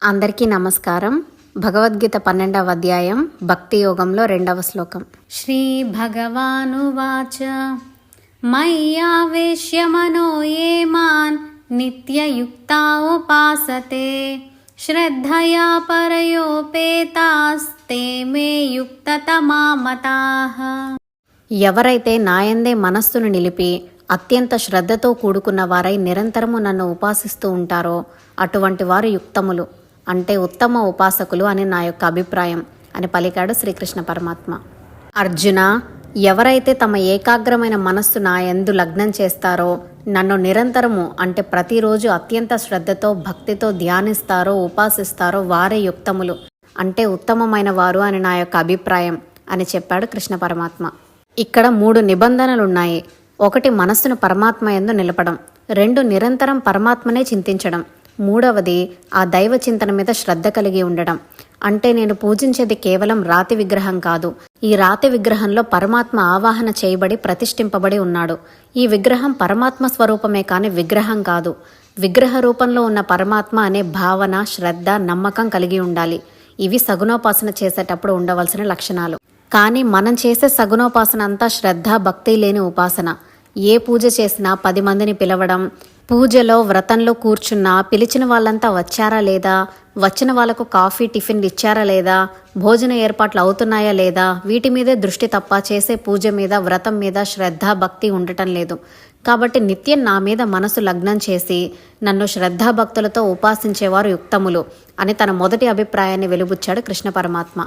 అందరికీ నమస్కారం. భగవద్గీత 12వ అధ్యాయం భక్తి యోగంలో 2వ శ్లోకం. శ్రీ భగవానువాచ మయ్యావేశ్య మనో ఏ మాన్ నిత్యయుక్తా ఉపాసతే శ్రద్ధయా పరయోపేతాస్తే మే యుక్తతమా మతాః. ఎవరైతే నాయందే మనస్సును నిలిపి అత్యంత శ్రద్ధతో కూడుకున్న వారై నిరంతరము నన్ను ఉపాసిస్తూ ఉంటారో అటువంటి వారు యుక్తములు, అంటే ఉత్తమ ఉపాసకులు అని నా యొక్క అభిప్రాయం అని పలికాడు శ్రీకృష్ణ పరమాత్మ. అర్జున, ఎవరైతే తమ ఏకాగ్రమైన మనస్సు నా యందు లగ్నం చేస్తారో, నన్ను నిరంతరము అంటే ప్రతిరోజు అత్యంత శ్రద్ధతో భక్తితో ధ్యానిస్తారో ఉపాసిస్తారో వారే యుక్తములు, అంటే ఉత్తమమైన వారు అని నా యొక్క అభిప్రాయం అని చెప్పాడు కృష్ణ పరమాత్మ. ఇక్కడ 3 నిబంధనలున్నాయి. 1 మనస్సును పరమాత్మ యందు నిలపడం, 2 నిరంతరం పరమాత్మనే చింతించడం, 3వది ఆ దైవ చింతన మీద శ్రద్ధ కలిగి ఉండడం. అంటే నేను పూజించేది కేవలం రాతి విగ్రహం కాదు, ఈ రాతి విగ్రహంలో పరమాత్మ ఆవాహన చేయబడి ప్రతిష్ఠింపబడి ఉన్నాడు. ఈ విగ్రహం పరమాత్మ స్వరూపమే కాని విగ్రహం కాదు. విగ్రహ రూపంలో ఉన్న పరమాత్మ అనే భావన, శ్రద్ధ, నమ్మకం కలిగి ఉండాలి. ఇవి సగుణోపాసన చేసేటప్పుడు ఉండవలసిన లక్షణాలు. కానీ మనం చేసే సగుణోపాసన అంతా శ్రద్ధ భక్తి లేని ఉపాసన. ఏ పూజ చేసినా 10 మందిని పిలవడం, పూజలో వ్రతంలో కూర్చున్నా పిలిచిన వాళ్ళంతా వచ్చారా లేదా, వచ్చిన వాళ్ళకు కాఫీ టిఫిన్లు ఇచ్చారా లేదా, భోజన ఏర్పాట్లు అవుతున్నాయా లేదా, వీటి మీదే దృష్టి తప్ప చేసే పూజ మీద వ్రతం మీద శ్రద్ధ భక్తి ఉండటం లేదు. కాబట్టి నిత్యం నా మీద మనసు లగ్నం చేసి నన్ను శ్రద్ధాభక్తులతో ఉపాసించేవారు యుక్తములు అని తన మొదటి అభిప్రాయాన్ని వెలుబుచ్చాడు కృష్ణ పరమాత్మ.